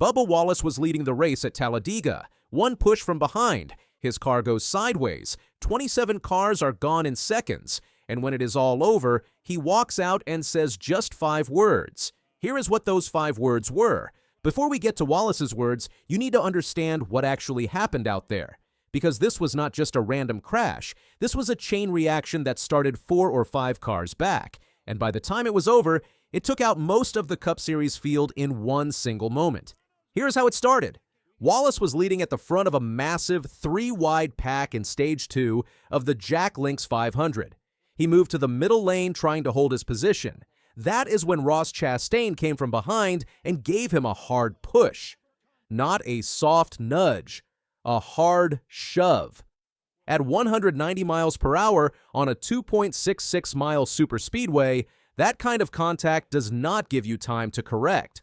Bubba Wallace was leading the race at Talladega. One push from behind. His car goes sideways. 27 cars are gone in seconds. And when it is all over, he walks out and says just 5 words. Here is what those 5 words were. Before we get to Wallace's words, you need to understand what actually happened out there. Because this was not just a random crash. This was a chain reaction that started 4 or 5 cars back. And by the time it was over, it took out most of the Cup Series field in one single moment. Here's how it started. Wallace was leading at the front of a massive 3-wide pack in Stage 2 of the Jack Links 500. He moved to the middle lane trying to hold his position. That is when Ross Chastain came from behind and gave him a hard push. Not a soft nudge, a hard shove. At 190 miles per hour on a 2.66-mile superspeedway, that kind of contact does not give you time to correct.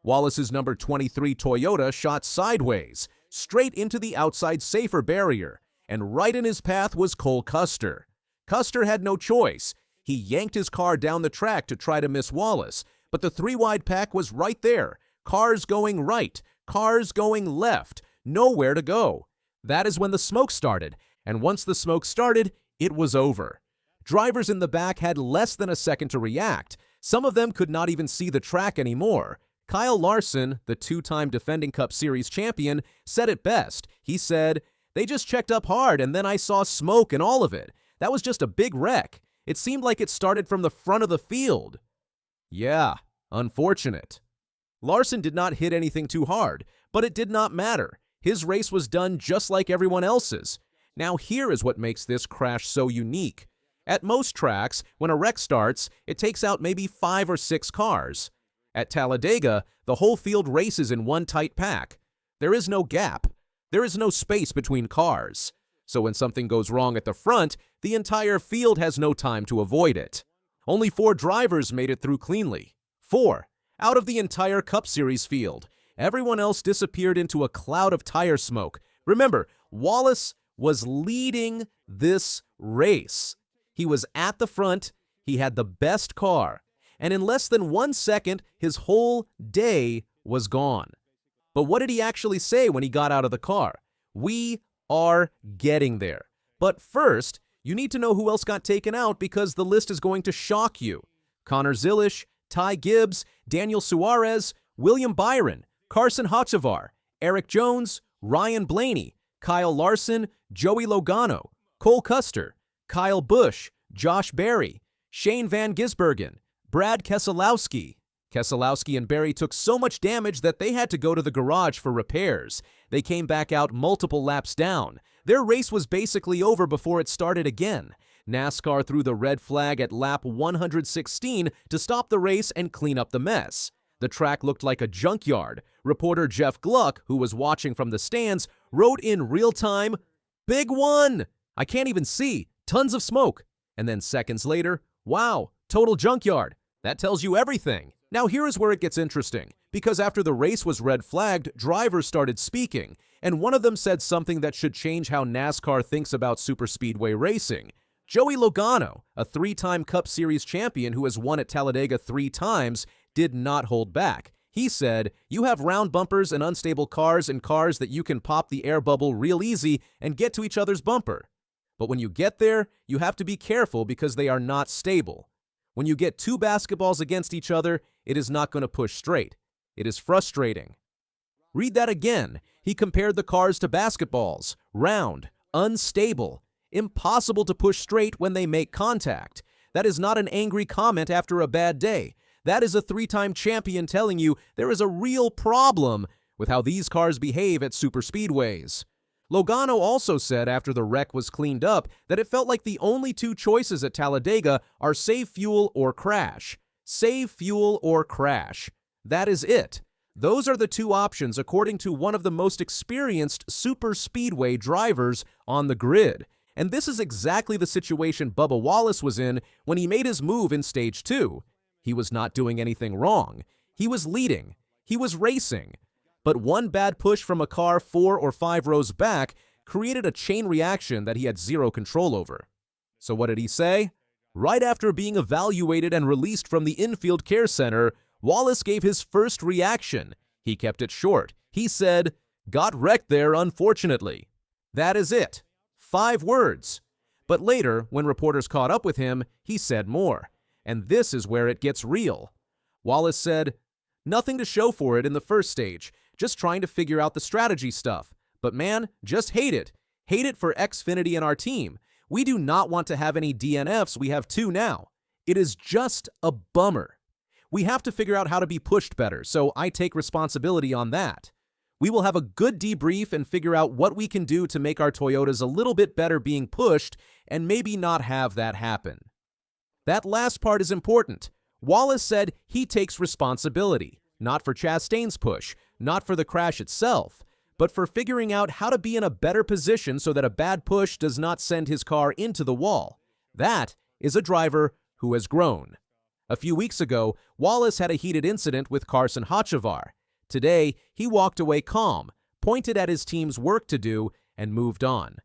Wallace's number 23 Toyota shot sideways, straight into the outside safer barrier, and right in his path was Cole Custer. Custer had no choice. He yanked his car down the track to try to miss Wallace, but the 3-wide pack was right there. Cars going right, cars going left, nowhere to go. That is when the smoke started, and once the smoke started, it was over. Drivers in the back had less than a second to react. Some of them could not even see the track anymore. Kyle Larson, the 2-time defending Cup Series champion, said it best. He said, "They just checked up hard and then I saw smoke and all of it. That was just a big wreck. It seemed like it started from the front of the field." Yeah, unfortunate. Larson did not hit anything too hard, but it did not matter. His race was done just like everyone else's. Now here is what makes this crash so unique. At most tracks, when a wreck starts, it takes out maybe 5 or 6 cars. At Talladega, the whole field races in one tight pack. There is no gap. There is no space between cars. So when something goes wrong at the front, the entire field has no time to avoid it. Only 4 drivers made it through cleanly. 4 out of the entire Cup Series field. Everyone else disappeared into a cloud of tire smoke. Remember, Wallace was leading this race. He was at the front, he had the best car, and in less than 1 second, his whole day was gone. But what did he actually say when he got out of the car? We are getting there. But first, you need to know who else got taken out because the list is going to shock you. Connor Zilisch, Ty Gibbs, Daniel Suarez, William Byron, Carson Hocevar, Eric Jones, Ryan Blaney, Kyle Larson, Joey Logano, Cole Custer, Kyle Busch, Josh Berry, Shane Van Gisbergen, Brad Keselowski. Keselowski and Berry took so much damage that they had to go to the garage for repairs. They came back out multiple laps down. Their race was basically over before it started again. NASCAR threw the red flag at lap 116 to stop the race and clean up the mess. The track looked like a junkyard. Reporter Jeff Gluck, who was watching from the stands, wrote in real time, "Big one! I can't even see. Tons of smoke." And then seconds later, "Wow, total junkyard." That tells you everything. Now here is where it gets interesting, because after the race was red flagged, drivers started speaking, and one of them said something that should change how NASCAR thinks about superspeedway racing. Joey Logano, a 3-time Cup Series champion who has won at Talladega 3 times, did not hold back. He said, "You have round bumpers and unstable cars and cars that you can pop the air bubble real easy and get to each other's bumper. But when you get there, you have to be careful because they are not stable. When you get 2 basketballs against each other, it is not going to push straight. It is frustrating." Read that again. He compared the cars to basketballs, round, unstable, impossible to push straight when they make contact. That is not an angry comment after a bad day. That is a 3-time champion telling you there is a real problem with how these cars behave at superspeedways. Logano also said after the wreck was cleaned up that it felt like the only 2 choices at Talladega are save fuel or crash. Save fuel or crash. That is it. Those are the 2 options according to one of the most experienced superspeedway drivers on the grid. And this is exactly the situation Bubba Wallace was in when he made his move in Stage 2. He was not doing anything wrong. He was leading. He was racing. But one bad push from a car 4 or 5 rows back created a chain reaction that he had 0 control over. So what did he say? Right after being evaluated and released from the infield care center, Wallace gave his first reaction. He kept it short. He said, "Got wrecked there, unfortunately." That is it. 5 words. But later, when reporters caught up with him, he said more. And this is where it gets real. Wallace said, "Nothing to show for it in the first stage, just trying to figure out the strategy stuff. But man, just hate it. Hate it for Xfinity and our team. We do not want to have any DNFs, we have 2 now. It is just a bummer. We have to figure out how to be pushed better, so I take responsibility on that. We will have a good debrief and figure out what we can do to make our Toyotas a little bit better being pushed and maybe not have that happen." That last part is important. Wallace said he takes responsibility, not for Chastain's push, not for the crash itself, but for figuring out how to be in a better position so that a bad push does not send his car into the wall. That is a driver who has grown. A few weeks ago, Wallace had a heated incident with Carson Hocevar. Today, he walked away calm, pointed at his team's work to do, and moved on.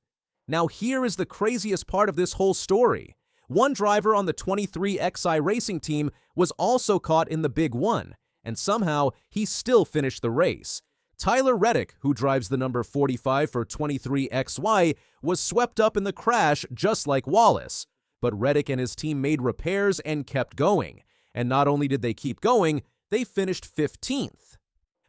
Now here is the craziest part of this whole story. One driver on the 23XI racing team was also caught in the Big One, and somehow he still finished the race. Tyler Reddick, who drives the number 45 for 23XY, was swept up in the crash just like Wallace. But Reddick and his team made repairs and kept going. And not only did they keep going, they finished 15th.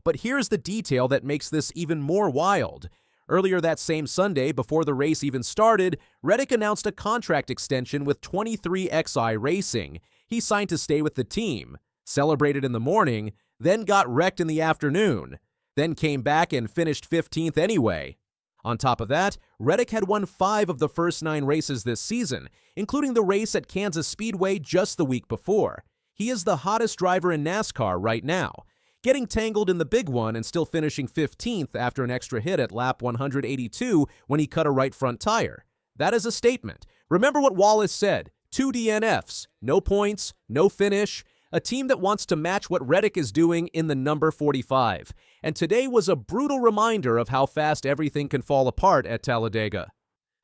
But here's the detail that makes this even more wild. Earlier that same Sunday, before the race even started, Reddick announced a contract extension with 23XI Racing. He signed to stay with the team, celebrated in the morning, then got wrecked in the afternoon, then came back and finished 15th anyway. On top of that, Reddick had won 5 of the first 9 races this season, including the race at Kansas Speedway just the week before. He is the hottest driver in NASCAR right now, getting tangled in the Big One and still finishing 15th after an extra hit at lap 182 when he cut a right front tire. That is a statement. Remember what Wallace said, 2 DNFs, no points, no finish, a team that wants to match what Reddick is doing in the number 45. And today was a brutal reminder of how fast everything can fall apart at Talladega.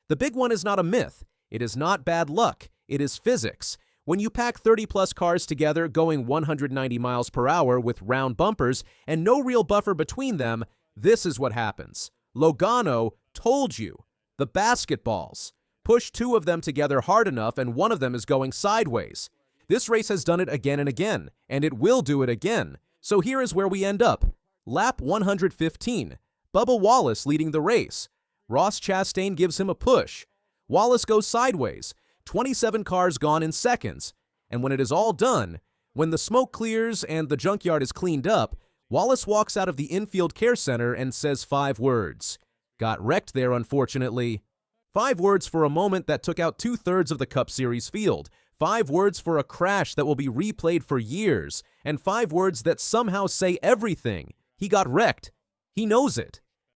The Big One is not a myth. It is not bad luck. It is physics. When you pack 30-plus cars together going 190 miles per hour with round bumpers and no real buffer between them, this is what happens. Logano told you. The basketballs. Push 2 of them together hard enough and one of them is going sideways. This race has done it again and again, and it will do it again. So here is where we end up. Lap 115. Bubba Wallace leading the race. Ross Chastain gives him a push. Wallace goes sideways. 27 cars gone in seconds. And when it is all done, when the smoke clears and the junkyard is cleaned up, Wallace walks out of the infield care center and says 5 words. Got wrecked there, unfortunately. 5 words for a moment that took out 2/3 of the Cup Series field. 5 words for a crash that will be replayed for years. And 5 words that somehow say everything. He got wrecked. He knows it.